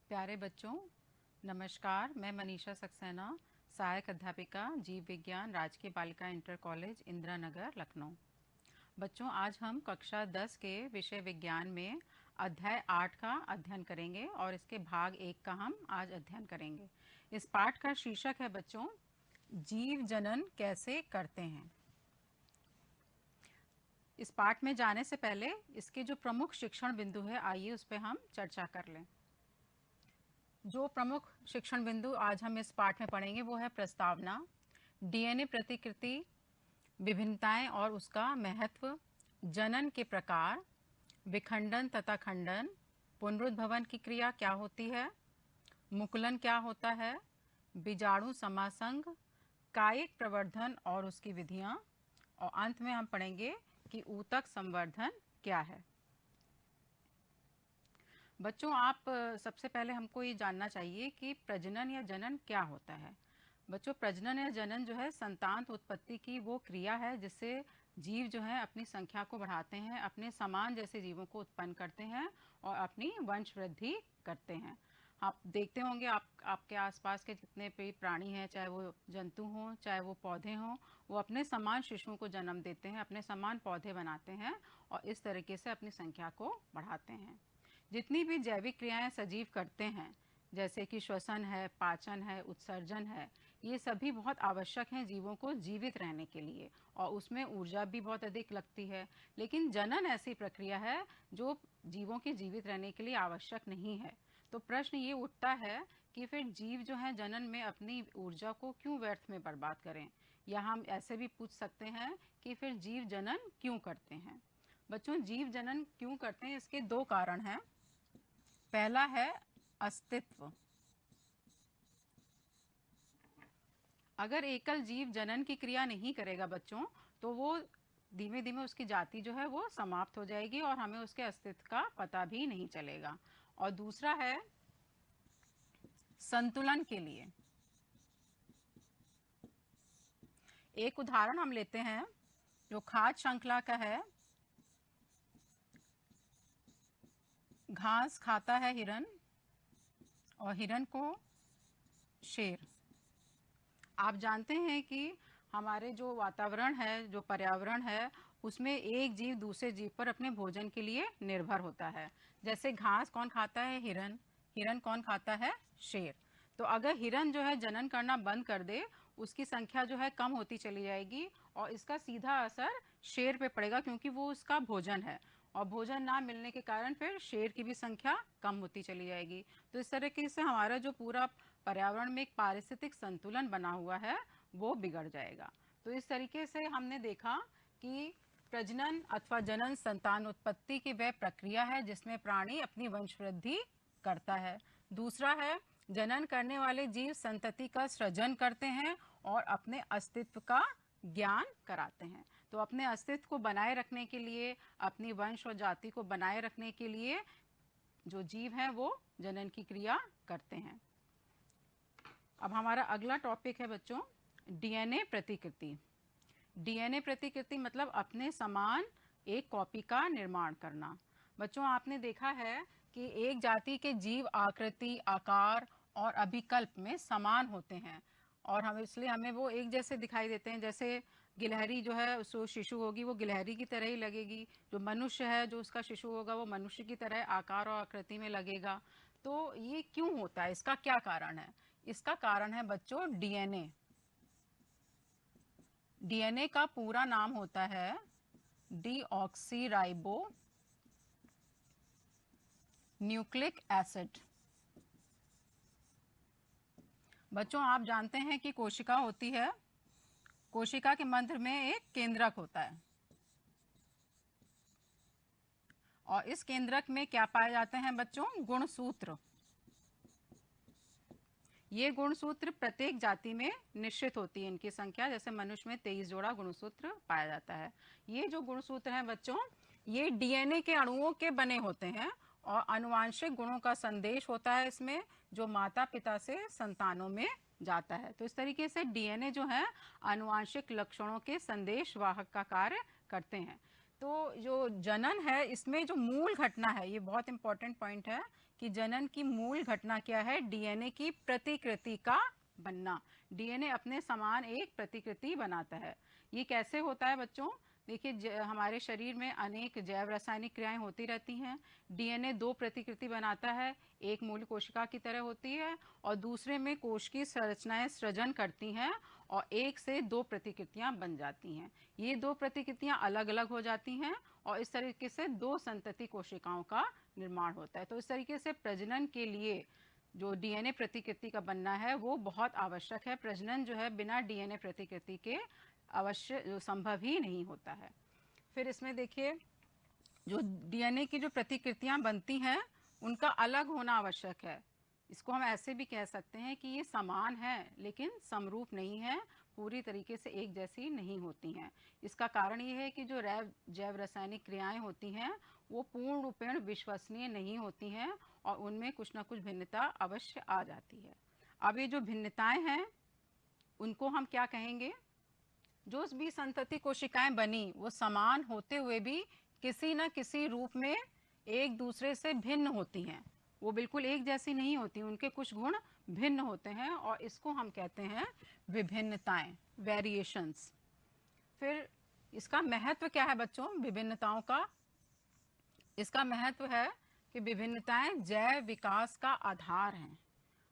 प्यारे बच्चों, नमस्कार। मैं मनीषा सक्सेना, सहायक अध्यापिका जीव विज्ञान, राजकीय बालिका इंटर कॉलेज, इंदिरा नगर, लखनऊ। बच्चों, आज हम कक्षा 10 के विषय विज्ञान में अध्याय 8 का अध्ययन करेंगे और इसके भाग 1 का हम आज अध्ययन करेंगे। इस पाठ का शीर्षक है बच्चों, जीव जनन कैसे करते हैं। इस पाठ में जाने से पहले इसके जो प्रमुख शिक्षण बिंदु है, आइए उस पर हम चर्चा कर लें। जो प्रमुख शिक्षण बिंदु आज हम इस पाठ में पढ़ेंगे वो है प्रस्तावना, डीएनए प्रतिकृति, विभिन्नताएं और उसका महत्व, जनन के प्रकार, विखंडन तथा खंडन, पुनरुद्भवन की क्रिया क्या होती है, मुकुलन क्या होता है, बीजाणु समासंग, कायिक प्रवर्धन और उसकी विधियां, और अंत में हम पढ़ेंगे कि ऊतक संवर्धन क्या है। बच्चों, आप सबसे पहले हमको ये जानना चाहिए कि प्रजनन या जनन क्या होता है। बच्चों, प्रजनन या जनन जो है संतान उत्पत्ति की वो क्रिया है जिससे जीव जो है अपनी संख्या को बढ़ाते हैं, अपने समान जैसे जीवों को उत्पन्न करते हैं और अपनी वंश वृद्धि करते हैं। आप देखते होंगे आपके आसपास के जितने भी प्राणी हैं, चाहे वो जंतु हों चाहे वो पौधे हों, वो अपने समान शिशुओं को जन्म देते हैं, अपने समान पौधे बनाते हैं और इस तरीके से अपनी संख्या को बढ़ाते हैं। जितनी भी जैविक क्रियाएं सजीव करते हैं, जैसे कि श्वसन है, पाचन है, उत्सर्जन है, ये सभी बहुत आवश्यक हैं जीवों को जीवित रहने के लिए और उसमें ऊर्जा भी बहुत अधिक लगती है। लेकिन जनन ऐसी प्रक्रिया है जो जीवों के जीवित रहने के लिए आवश्यक नहीं है। तो प्रश्न ये उठता है कि फिर जीव जो है जनन में अपनी ऊर्जा को क्यों व्यर्थ में बर्बाद करें, या हम ऐसे भी पूछ सकते हैं कि फिर जीव जनन क्यों करते हैं। बच्चों, जीव जनन क्यों करते हैं, इसके दो कारण हैं। पहला है अस्तित्व। अगर एकल जीव जनन की क्रिया नहीं करेगा बच्चों, तो वो धीमे धीमे उसकी जाति जो है वो समाप्त हो जाएगी और हमें उसके अस्तित्व का पता भी नहीं चलेगा। और दूसरा है संतुलन के लिए। एक उदाहरण हम लेते हैं जो खाद्य श्रृंखला का है। घास खाता है हिरन और हिरन को शेर। आप जानते हैं कि हमारे जो वातावरण है, जो पर्यावरण है, उसमें एक जीव दूसरे जीव पर अपने भोजन के लिए निर्भर होता है। जैसे घास कौन खाता है? हिरन। हिरन कौन खाता है? शेर। तो अगर हिरन जो है जनन करना बंद कर दे, उसकी संख्या जो है कम होती चली जाएगी और इसका सीधा असर शेर पे पड़ेगा, क्योंकि वो उसका भोजन है और भोजन ना मिलने के कारण फिर शेर की भी संख्या कम होती चली जाएगी। तो इस तरीके से हमारा जो पूरा पर्यावरण में एक पारिस्थितिक संतुलन बना हुआ है वो बिगड़ जाएगा। तो इस तरीके से हमने देखा कि प्रजनन अथवा जनन संतान उत्पत्ति की वह प्रक्रिया है जिसमें प्राणी अपनी वंशवृद्धि करता है। दूसरा है जनन करने वाले जीव संतति का सृजन करते हैं और अपने अस्तित्व का ज्ञान कराते हैं। तो अपने अस्तित्व को बनाए रखने के लिए, अपनी वंश और जाति को बनाए रखने के लिए जो जीव हैं वो जनन की क्रिया करते हैं। अब हमारा अगला टॉपिक है बच्चों डीएनए प्रतिकृति। डीएनए प्रतिकृति मतलब अपने समान एक कॉपी का निर्माण करना। बच्चों, आपने देखा है कि एक जाति के जीव आकृति, आकार और अभिकल्प में समान होते हैं और हम इसलिए हमें वो एक जैसे दिखाई देते हैं। जैसे गिलहरी जो है उसको शिशु होगी वो गिलहरी की तरह ही लगेगी, जो मनुष्य है जो उसका शिशु होगा वो मनुष्य की तरह आकार और आकृति में लगेगा। तो ये क्यों होता है, इसका क्या कारण है? इसका कारण है बच्चों डीएनए। डीएनए का पूरा नाम होता है डीऑक्सीराइबो न्यूक्लिक एसिड। बच्चों, आप जानते हैं कि कोशिका होती है, कोशिका के मध्य में एक केंद्रक होता है और इस केंद्रक में क्या पाए जाते हैं बच्चों? गुणसूत्र। ये गुणसूत्र प्रत्येक जाति में निश्चित होती है इनकी संख्या। जैसे मनुष्य में 23 जोड़ा गुणसूत्र पाया जाता है। ये जो गुणसूत्र हैं बच्चों, ये डीएनए के अणुओं के बने होते हैं और आनुवांशिक गुणों का संदेश होता है इसमें, जो माता पिता से संतानों में जाता है। तो इस तरीके से डीएनए जो है आनुवांशिक लक्षणों के संदेश वाहक का कार्य करते हैं। तो जो जनन है इसमें जो मूल घटना है, ये बहुत इंपॉर्टेंट पॉइंट है कि जनन की मूल घटना क्या है, डीएनए की प्रतिकृति का बनना। डीएनए अपने समान एक प्रतिकृति बनाता है। ये कैसे होता है बच्चों? देखिए, हमारे शरीर में अनेक जैव रासायनिक क्रियाएं होती रहती हैं। डीएनए दो प्रतिकृति बनाता है, एक मूल कोशिका की तरह होती है और दूसरे में कोश की संरचनाएं सृजन करती हैं और एक से दो प्रतिकृतियां बन जाती हैं। ये दो प्रतिकृतियां अलग अलग हो जाती हैं और इस तरीके से दो संतति कोशिकाओं का निर्माण होता है। तो इस तरीके से प्रजनन के लिए जो डीएनए प्रतिकृति का बनना है वो बहुत आवश्यक है। प्रजनन जो है बिना डीएनए प्रतिकृति के अवश्य जो संभव ही नहीं होता है। फिर इसमें देखिए, जो डीएनए की जो प्रतिकृतियां बनती हैं उनका अलग होना आवश्यक है। इसको हम ऐसे भी कह सकते हैं कि ये समान है लेकिन समरूप नहीं है, पूरी तरीके से एक जैसी नहीं होती हैं। इसका कारण ये है कि जो जैव रासायनिक क्रियाएं होती हैं वो पूर्ण रूपेण विश्वसनीय नहीं होती हैं और उनमें कुछ ना कुछ भिन्नता अवश्य आ जाती है। अब ये जो भिन्नताएं हैं उनको हम क्या कहेंगे? जो भी संतति कोशिकाएं बनी वो समान होते हुए भी किसी न किसी रूप में एक दूसरे से भिन्न होती हैं। वो बिल्कुल एक जैसी नहीं होती, उनके कुछ गुण भिन्न होते हैं और इसको हम कहते हैं विभिन्नताएं, वेरिएशंस। फिर इसका महत्व क्या है बच्चों विभिन्नताओं का? इसका महत्व है कि विभिन्नताएं जैव विकास का आधार हैं।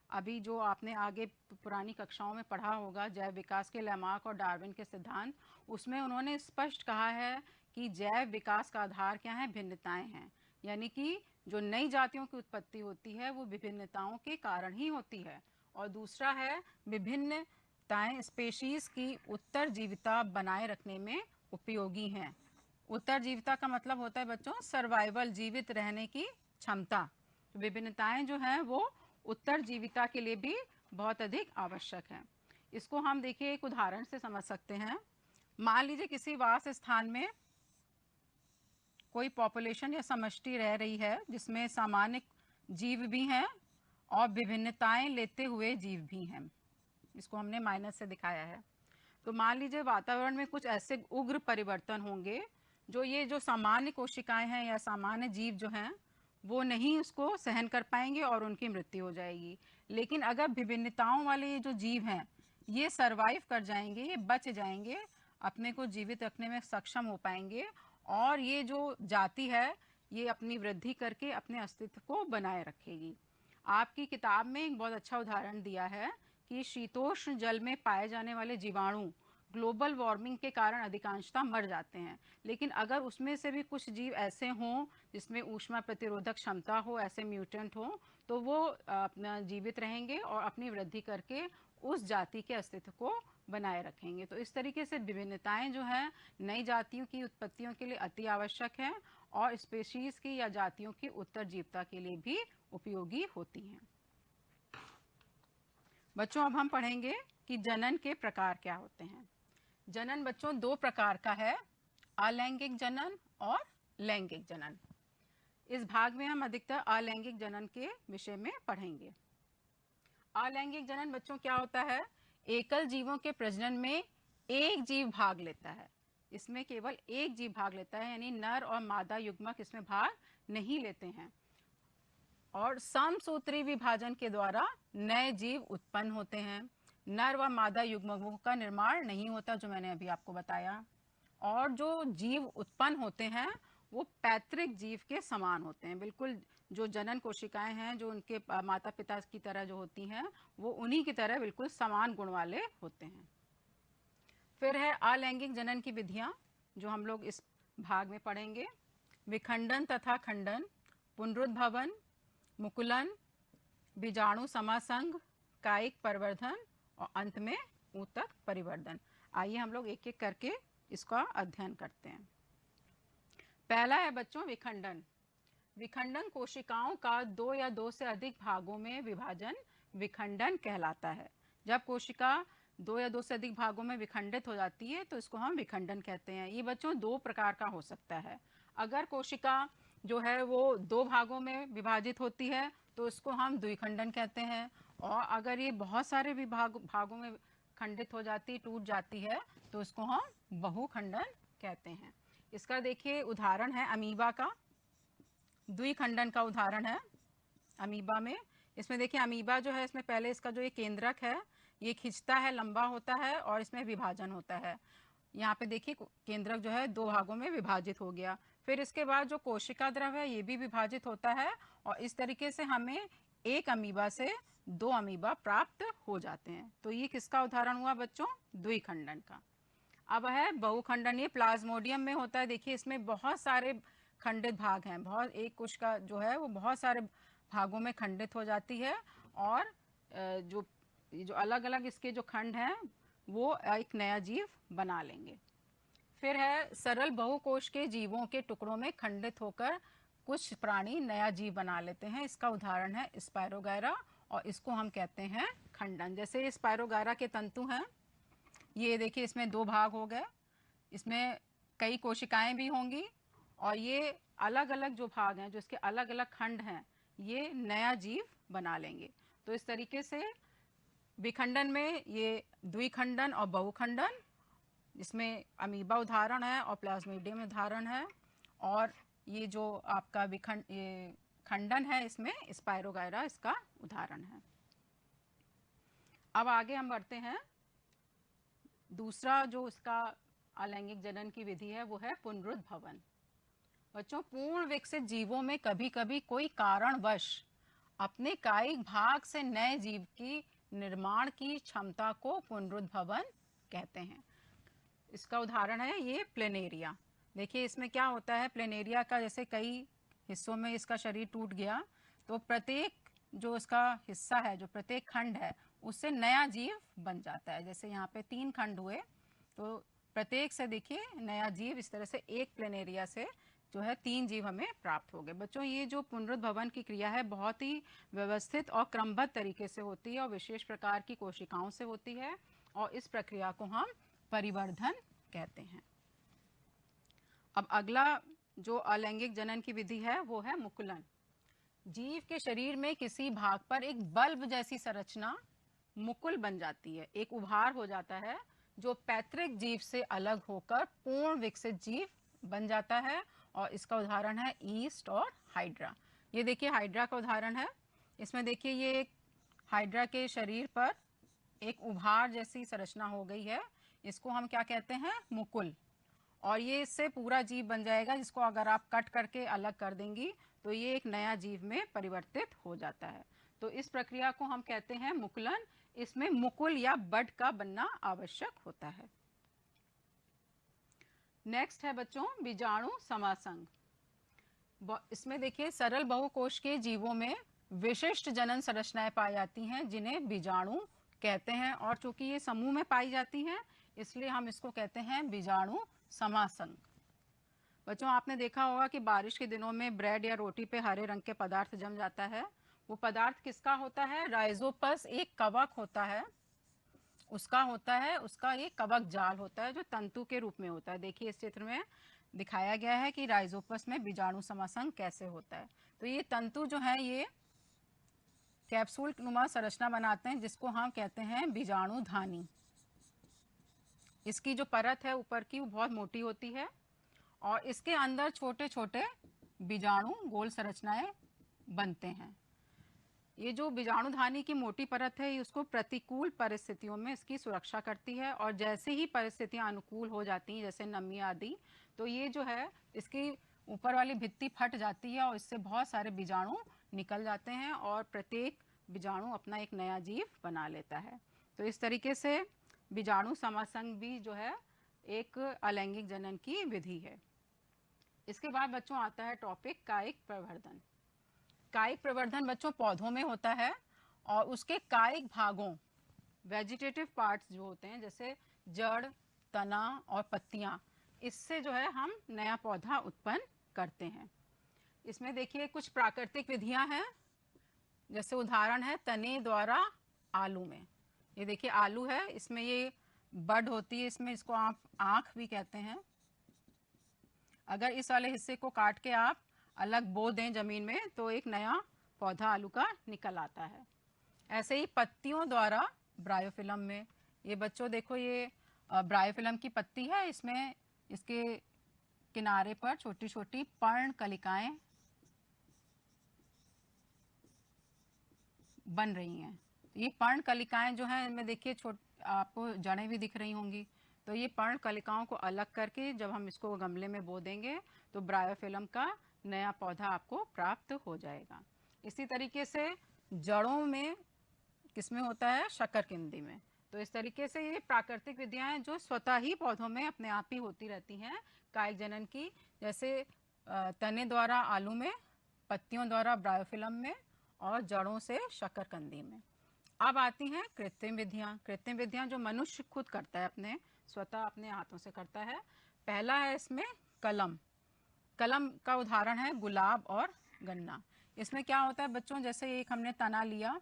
अभी जो आपने आगे पुरानी कक्षाओं में पढ़ा होगा जैव विकास के लैमार्क और डार्विन के सिद्धांत, उसमें उन्होंने स्पष्ट कहा है कि जैव विकास का आधार क्या है? भिन्नताएं हैं। यानी कि जो नई जातियों की उत्पत्ति होती है वो विभिन्नताओं के कारण ही होती है। और दूसरा है विभिन्नताएं स्पेशीज की उत्तरजीविता बनाए रखने में उपयोगी हैं। उत्तरजीविता का मतलब होता है बच्चों सर्वाइवल, जीवित रहने की क्षमता। विभिन्नताएं जो हैं वो उत्तरजीविता के लिए भी बहुत अधिक आवश्यक है। इसको हम देखिए एक उदाहरण से समझ सकते हैं। मान लीजिए किसी वास स्थान में कोई पॉपुलेशन या समष्टि रह रही है जिसमें सामान्य जीव भी हैं और विभिन्नताएं लेते हुए जीव भी हैं। इसको हमने माइनस से दिखाया है। तो मान लीजिए वातावरण में कुछ ऐसे उग्र परिवर्तन होंगे जो ये जो सामान्य कोशिकाएं हैं या सामान्य जीव जो हैं वो नहीं उसको सहन कर पाएंगे और उनकी मृत्यु हो जाएगी। लेकिन अगर विभिन्नताओं वाले ये जो जीव हैं ये सरवाइव कर जाएंगे, ये बच जाएंगे, अपने को जीवित रखने में सक्षम हो पाएंगे और ये जो जाति है ये अपनी वृद्धि करके अपने अस्तित्व को बनाए रखेगी। आपकी किताब में एक बहुत अच्छा उदाहरण दिया है कि शीतोष्ण जल में पाए जाने वाले जीवाणु ग्लोबल वार्मिंग के कारण अधिकांशतः मर जाते हैं, लेकिन अगर उसमें से भी कुछ जीव ऐसे हों जिसमें ऊष्मा प्रतिरोधक क्षमता हो, ऐसे म्यूटेंट हो, तो वो अपना जीवित रहेंगे और अपनी वृद्धि करके उस जाति के अस्तित्व को बनाए रखेंगे। तो इस तरीके से विभिन्नताएं जो हैं नई जातियों की उत्पत्तियों के लिए अति आवश्यक है और स्पेशीज की या जातियों की उत्तरजीविता के लिए भी उपयोगी होती हैं। बच्चों अब हम पढ़ेंगे कि जनन के प्रकार क्या होते हैं। जनन बच्चों दो प्रकार का है, अलैंगिक जनन और लैंगिक जनन। इस भाग में हम अधिकतर अलैंगिक जनन के विषय में पढ़ेंगे। अलैंगिक जनन बच्चों क्या होता है? एकल जीवों के प्रजनन में एक जीव भाग लेता है। इसमें केवल एक जीव भाग लेता है, यानी नर और मादा युग्मक इसमें भाग नहीं लेते हैं और समसूत्री विभाजन के द्वारा नए जीव उत्पन्न होते हैं। नर व मादा युग्मकों का निर्माण नहीं होता, जो मैंने अभी आपको बताया। और जो जीव उत्पन्न होते हैं वो पैतृक जीव के समान होते हैं, बिल्कुल जो जनन कोशिकाएं हैं जो उनके माता पिता की तरह जो होती हैं वो उन्हीं की तरह बिल्कुल समान गुण वाले होते हैं। फिर है अलैंगिक जनन की विधियां जो हम लोग इस भाग में पढ़ेंगे। विखंडन तथा खंडन, पुनरुद्भवन, मुकुलन, बीजाणु समासंग, कायिक परिवर्धन और अंत में ऊतक परिवर्धन। आइए हम लोग एक एक करके इसका अध्ययन करते हैं। पहला है बच्चों विखंडन। विखंडन कोशिकाओं का दो या दो से अधिक भागों में विभाजन विखंडन कहलाता है। जब कोशिका दो या दो से अधिक भागों में विखंडित हो जाती है तो इसको हम विखंडन कहते हैं। ये बच्चों दो प्रकार का हो सकता है। अगर कोशिका जो है वो दो भागों में विभाजित होती है तो इसको हम द्विखंडन कहते हैं, और अगर ये बहुत सारे भागों में खंडित हो जाती, टूट जाती है, तो इसको हम बहुखंडन कहते हैं। इसका देखिए उदाहरण है अमीबा का, द्विखंडन का उदाहरण है अमीबा में। इसमें देखिए अमीबा जो है, इसमें पहले इसका जो ये केंद्रक है ये खिंचता है, लंबा होता है और इसमें विभाजन होता है। यहाँ पे देखिए केंद्रक जो है 2 भागों में विभाजित हो गया। फिर इसके बाद जो कोशिका द्रव है ये भी विभाजित होता है और इस तरीके से हमें एक अमीबा से 2 अमीबा प्राप्त हो जाते हैं। तो ये किसका उदाहरण हुआ बच्चों? द्विखंडन का। अब है बहुखंडन, ये प्लाज्मोडियम में होता है। देखिए इसमें बहुत सारे खंडित भाग हैं, बहुत, एक कोशिका जो है वो बहुत सारे भागों में खंडित हो जाती है और जो अलग अलग इसके जो खंड हैं वो एक नया जीव बना लेंगे। फिर है सरल बहुकोश के जीवों के टुकड़ों में खंडित होकर कुछ प्राणी नया जीव बना लेते हैं। इसका उदाहरण है स्पायरोगायरा और इसको हम कहते हैं खंडन। जैसे ये स्पायरोगायरा के तंतु हैं, ये देखिए इसमें 2 भाग हो गए, इसमें कई कोशिकाएं भी होंगी और ये अलग अलग जो भाग हैं, जो इसके अलग अलग खंड हैं, ये नया जीव बना लेंगे। तो इस तरीके से विखंडन में ये द्विखंडन और बहुखंडन, इसमें अमीबा उदाहरण है और प्लाज्मोडियम उदाहरण है, और ये जो आपका ये खंडन है इसमें स्पायरोगायरा इसका उदाहरण है। अब आगे हम बढ़ते हैं। दूसरा जो इसका अलैंगिक जनन की विधि है वो है पुनरुद्भवन। बच्चों, पूर्ण विकसित जीवों में कभी कभी कोई कारणवश अपने कायिक भाग से नए जीव की निर्माण की क्षमता को पुनरुद्भवन कहते हैं। इसका उदाहरण है ये प्लेनेरिया। देखिए इसमें क्या होता है, प्लेनेरिया का जैसे कई हिस्सों में इसका शरीर टूट गया तो प्रत्येक जो इसका हिस्सा है, जो प्रत्येक खंड है, उससे नया जीव बन जाता है। जैसे यहाँ पे 3 खंड हुए तो प्रत्येक से देखिए नया जीव, इस तरह से एक प्लेनेरिया से जो है 3 जीव हमें प्राप्त हो गए। बच्चों, ये जो पुनरुद्भवन की क्रिया है बहुत ही व्यवस्थित और क्रमबद्ध तरीके से होती है और विशेष प्रकार की कोशिकाओं से होती है और इस प्रक्रिया को हम परिवर्धन कहते हैं। अब अगला जो अलैंगिक जनन की विधि है वो है मुकुलन। जीव के शरीर में किसी भाग पर एक बल्ब जैसी संरचना मुकुल बन जाती है, एक उभार हो जाता है जो पैतृक जीव से अलग होकर पूर्ण विकसित जीव बन जाता है और इसका उदाहरण है ईस्ट और हाइड्रा। ये देखिए हाइड्रा का उदाहरण है। इसमें देखिए ये एक हाइड्रा के शरीर पर एक उभार जैसी संरचना हो गई है, इसको हम क्या कहते हैं? मुकुल। और ये इससे पूरा जीव बन जाएगा, जिसको अगर आप कट करके अलग कर देंगी तो ये एक नया जीव में परिवर्तित हो जाता है। तो इस प्रक्रिया को हम कहते हैं मुकुलन। इसमें मुकुल या बड का बनना आवश्यक होता है। नेक्स्ट है बच्चों बीजाणु समासंग। इसमें देखिए सरल बहुकोश के जीवों में विशिष्ट जनन संरचनाएं पाई जाती हैं जिन्हें बीजाणु कहते हैं, और चूंकि ये समूह में पाई जाती हैं इसलिए हम इसको कहते हैं बीजाणु समासंग। बच्चों, आपने देखा होगा कि बारिश के दिनों में ब्रेड या रोटी पे हरे रंग के पदार्थ जम जाता है। वो पदार्थ किसका होता है? राइजोपस एक कवक होता है, उसका होता है, उसका ये कवक जाल होता है जो तंतु के रूप में होता है। देखिए इस चित्र में दिखाया गया है कि राइजोपस में बीजाणु समासंग कैसे होता है। तो ये तंतु जो है ये कैप्सूल नुमा संरचना बनाते हैं जिसको हम कहते हैं बीजाणु धानी। इसकी जो परत है ऊपर की वो बहुत मोटी होती है और इसके अंदर छोटे छोटे बीजाणु गोल संरचनाएं बनते हैं। ये जो बीजाणुधानी की मोटी परत है ये उसको प्रतिकूल परिस्थितियों में इसकी सुरक्षा करती है और जैसे ही परिस्थितियां अनुकूल हो जाती हैं, जैसे नमी आदि, तो ये जो है इसकी ऊपर वाली भित्ति फट जाती है और इससे बहुत सारे बीजाणु निकल जाते हैं और प्रत्येक बीजाणु अपना एक नया जीव बना लेता है। तो इस तरीके से बीजाणु समासंग भी जो है एक अलैंगिक जनन की विधि है। इसके बाद बच्चों आता है टॉपिक कायिक प्रवर्धन। कायिक प्रवर्धन बच्चों पौधों में होता है और उसके कायिक भागों, वेजिटेटिव पार्ट्स जो होते हैं जैसे जड़, तना और पत्तियां, इससे जो है हम नया पौधा उत्पन्न करते हैं। इसमें देखिए कुछ प्राकृतिक विधियां हैं, जैसे उदाहरण है तने द्वारा आलू में। ये देखिए आलू है, इसमें ये बड होती है, इसमें इसको आप आँख भी कहते हैं। अगर इस वाले हिस्से को काट के आप अलग बो दें जमीन में तो एक नया पौधा आलू का निकल आता है। ऐसे ही पत्तियों द्वारा ब्रायोफिलम में, ये बच्चों देखो ये ब्रायोफिलम की पत्ती है, इसमें इसके किनारे पर छोटी छोटी पर्ण कलिकाएं बन रही हैं। ये पर्ण कलिकाएं जो हैं इनमें देखिए आपको जड़ें भी दिख रही होंगी। तो ये पर्ण कलिकाओं को अलग करके जब हम इसको गमले में बो देंगे तो ब्रायोफिल्म का नया पौधा आपको प्राप्त हो जाएगा। इसी तरीके से जड़ों में किसमें होता है, शकरकंदी में। तो इस तरीके से ये प्राकृतिक विधियां हैं जो स्वतः ही पौधों में अपने आप ही होती रहती हैं कायिक जनन की, जैसे तने द्वारा आलू में, पत्तियों द्वारा ब्रायोफिल्म में और जड़ों से शकरकंदी में। अब आती हैं कृत्रिम विधियां। कृत्रिम विधियां जो मनुष्य खुद करता है, अपने स्वतः अपने हाथों से करता है। पहला है इसमें कलम। कलम का उदाहरण है गुलाब और गन्ना। इसमें क्या होता है बच्चों, जैसे एक हमने तना लिया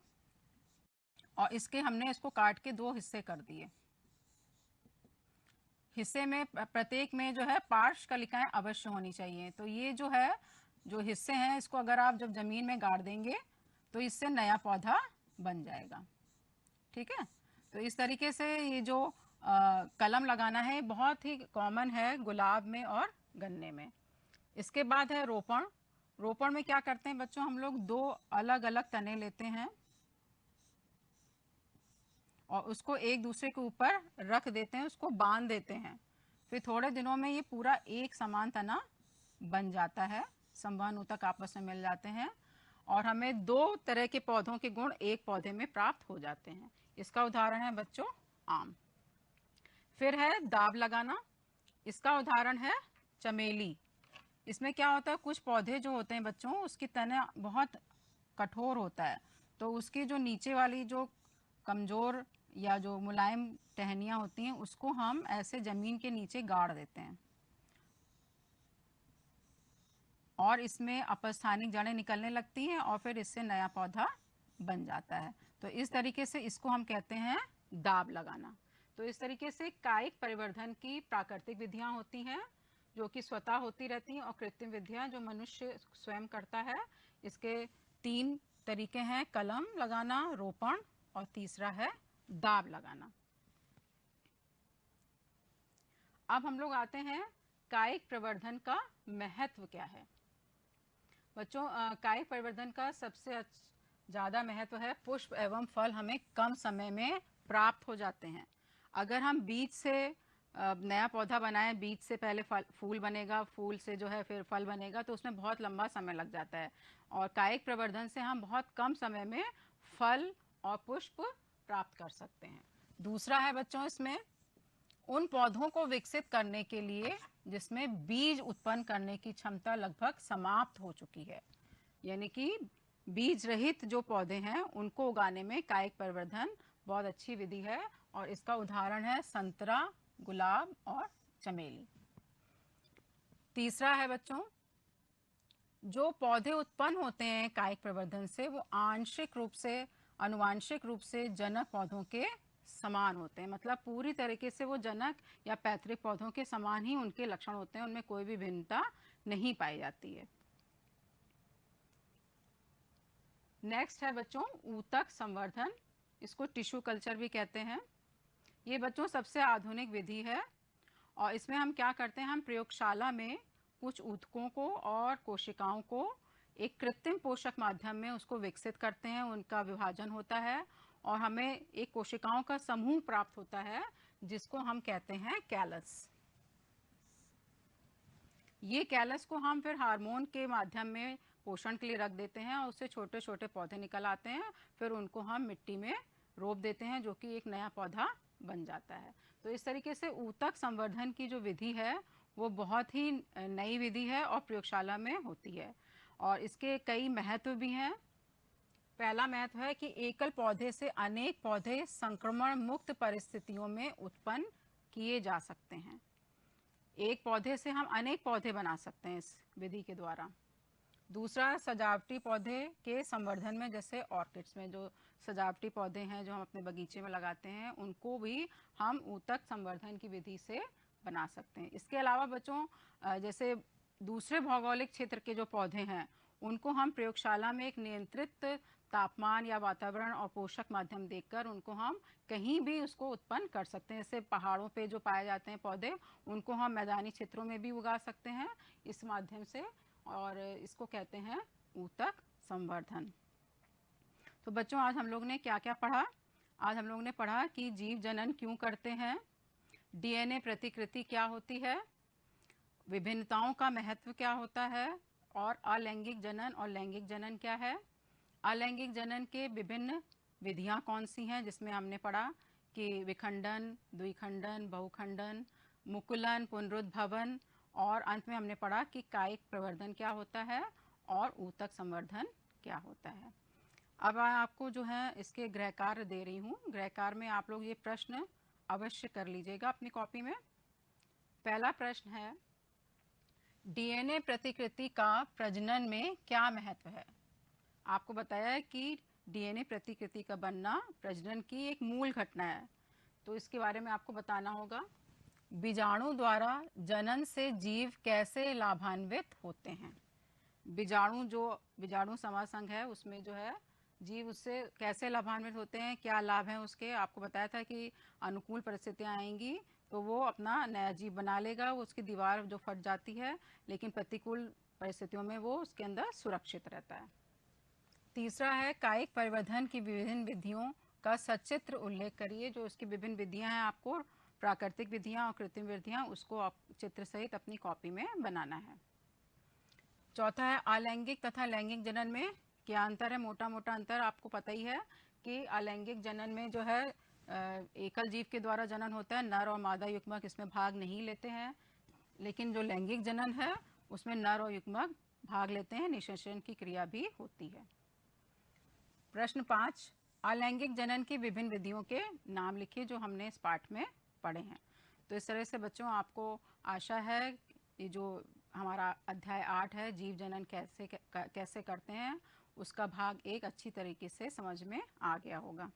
और हमने इसको काट के दो हिस्से कर दिए। हिस्से में प्रत्येक में जो है पार्श्व कलिकाएं अवश्य होनी चाहिए। तो ये जो है जो हिस्से हैं इसको अगर आप जब जमीन में गाड़ देंगे तो इससे नया पौधा बन जाएगा। ठीक है, तो इस तरीके से ये जो कलम लगाना है बहुत ही कॉमन है गुलाब में और गन्ने में। इसके बाद है रोपण। रोपण में क्या करते हैं बच्चों, हम लोग दो अलग अलग तने लेते हैं और उसको एक दूसरे के ऊपर रख देते हैं, उसको बांध देते हैं। फिर थोड़े दिनों में ये पूरा एक समान तना बन जाता है, संवहन ऊतक आपस में मिल जाते हैं और हमें दो तरह के पौधों के गुण एक पौधे में प्राप्त हो जाते हैं। इसका उदाहरण है बच्चों आम। फिर है दाब लगाना। इसका उदाहरण है चमेली। इसमें क्या होता है, कुछ पौधे जो होते हैं बच्चों उसकी तना बहुत कठोर होता है, तो उसकी जो नीचे वाली जो कमजोर या जो मुलायम टहनियाँ होती हैं उसको हम ऐसे जमीन के नीचे गाड़ देते हैं और इसमें अपस्थानिक जड़ें निकलने लगती हैं और फिर इससे नया पौधा बन जाता है। तो इस तरीके से इसको हम कहते हैं दाब लगाना। तो इस तरीके से कायिक परिवर्धन की प्राकृतिक विधियां होती हैं जो कि स्वतः होती रहती हैं और कृत्रिम विधियां जो मनुष्य स्वयं करता है। इसके तीन तरीके हैं, कलम लगाना, रोपण और तीसरा है दाब लगाना। अब हम लोग आते हैं कायिक प्रवर्धन का महत्व क्या है। बच्चों कायिक परिवर्धन का सबसे ज़्यादा महत्व है पुष्प एवं फल हमें कम समय में प्राप्त हो जाते हैं। अगर हम बीज से नया पौधा बनाएं, बीज से पहले फूल बनेगा, फूल से जो है फिर फल बनेगा, तो उसमें बहुत लंबा समय लग जाता है। और कायिक प्रवर्धन से हम बहुत कम समय में फल और पुष्प प्राप्त कर सकते हैं। दूसरा है बच्चों इसमें उन पौधों को विकसित करने के लिए जिसमें बीज उत्पन्न करने की क्षमता लगभग समाप्त हो चुकी है, यानी कि बीज रहित जो पौधे हैं उनको उगाने में कायिक परिवर्धन बहुत अच्छी विधि है और इसका उदाहरण है संतरा, गुलाब और चमेली। तीसरा है बच्चों जो पौधे उत्पन्न होते हैं कायिक प्रवर्धन से वो आंशिक रूप से, अनुवांशिक रूप से जनक पौधों के समान होते हैं। मतलब पूरी तरीके से वो जनक या पैतृक पौधों के समान ही उनके लक्षण होते हैं, उनमें कोई भी भिन्नता नहीं पाई जाती है। नेक्स्ट है बच्चों ऊतक संवर्धन। इसको टिश्यू कल्चर भी कहते हैं। ये बच्चों सबसे आधुनिक विधि है और इसमें हम क्या करते हैं, हम प्रयोगशाला में कुछ ऊतकों को और कोशिकाओं को एक कृत्रिम पोषक माध्यम में उसको विकसित करते हैं, उनका विभाजन होता है और हमें एक कोशिकाओं का समूह प्राप्त होता है जिसको हम कहते हैं कैलस। ये कैलस को हम फिर हार्मोन के माध्यम में पोषण के लिए रख देते हैं और उससे छोटे छोटे पौधे निकल आते हैं। फिर उनको हम मिट्टी में रोप देते हैं जो कि एक नया पौधा बन जाता है। तो इस तरीके से ऊतक संवर्धन की जो विधि है वो बहुत ही नई विधि है और प्रयोगशाला में होती है और इसके कई महत्व भी हैं। पहला महत्व है कि एकल पौधे से अनेक पौधे संक्रमण मुक्त परिस्थितियों में उत्पन्न किए जा सकते हैं। एक पौधे से हम अनेक पौधे बना सकते हैं इस विधि के द्वारा। दूसरा सजावटी पौधे के संवर्धन में, जैसे ऑर्किड्स में जो सजावटी पौधे हैं जो हम अपने बगीचे में लगाते हैं उनको भी हम ऊतक संवर्धन की विधि से बना सकते हैं। इसके अलावा बच्चों जैसे दूसरे भौगोलिक क्षेत्र के जो पौधे हैं उनको हम प्रयोगशाला में एक नियंत्रित तापमान या वातावरण और पोषक माध्यम देकर उनको हम कहीं भी उसको उत्पन्न कर सकते हैं। जैसे पहाड़ों पे जो पाए जाते हैं पौधे, उनको हम मैदानी क्षेत्रों में भी उगा सकते हैं इस माध्यम से, और इसको कहते हैं ऊतक संवर्धन। तो बच्चों, आज हम लोग ने क्या क्या पढ़ा? आज हम लोग ने पढ़ा कि जीव जनन क्यों करते हैं, डीएनए प्रतिकृति क्या होती है, विभिन्नताओं का महत्व क्या होता है, और अलैंगिक जनन और लैंगिक जनन क्या है। अलैंगिक जनन के विभिन्न विधियां कौन सी हैं, जिसमें हमने पढ़ा कि विखंडन, द्विखंडन, बहुखंडन, मुकुलन, पुनरुद्भवन, और अंत में हमने पढ़ा कि कायिक प्रवर्धन क्या होता है और ऊतक संवर्धन क्या होता है। अब आपको जो है इसके गृह कार्य दे रही हूँ। गृह कार्य में आप लोग ये प्रश्न अवश्य कर लीजिएगा अपनी कॉपी में। पहला प्रश्न है, डीएनए प्रतिकृति का प्रजनन में क्या महत्व है? आपको बताया है कि डीएनए प्रतिकृति का बनना प्रजनन की एक मूल घटना है, तो इसके बारे में आपको बताना होगा। बीजाणु द्वारा जनन से जीव कैसे लाभान्वित होते हैं? बीजाणु समासंघ है, उसमें जो है जीव उससे कैसे लाभान्वित होते हैं, क्या लाभ हैं उसके। आपको बताया था कि अनुकूल परिस्थितियां आएंगी तो वो अपना नया जीव बना लेगा, वो उसकी दीवार जो फट जाती है, लेकिन प्रतिकूल परिस्थितियों में वो उसके अंदर सुरक्षित रहता है। तीसरा है, कायिक परिवर्धन की विभिन्न विधियों का सचित्र उल्लेख करिए। जो उसकी विभिन्न विधियां हैं, आपको प्राकृतिक विधियां और कृत्रिम विधियां, उसको आप चित्र सहित अपनी कॉपी में बनाना है। चौथा है, अलैंगिक तथा लैंगिक जनन में क्या अंतर है? मोटा मोटा अंतर आपको पता ही है कि अलैंगिक जनन में जो है एकल जीव के द्वारा जनन होता है, नर और मादा युग्मक इसमें भाग नहीं लेते हैं। लेकिन जो लैंगिक जनन है उसमें नर और युग्मक भाग लेते हैं, निषेचन की क्रिया भी होती है। प्रश्न 5, अलैंगिक जनन की विभिन्न विधियों के नाम लिखिए जो हमने इस पाठ में पढ़े हैं। तो इस तरह से बच्चों, आपको आशा है ये जो हमारा अध्याय 8 है, जीव जनन कैसे करते हैं, उसका भाग 1 अच्छी तरीके से समझ में आ गया होगा।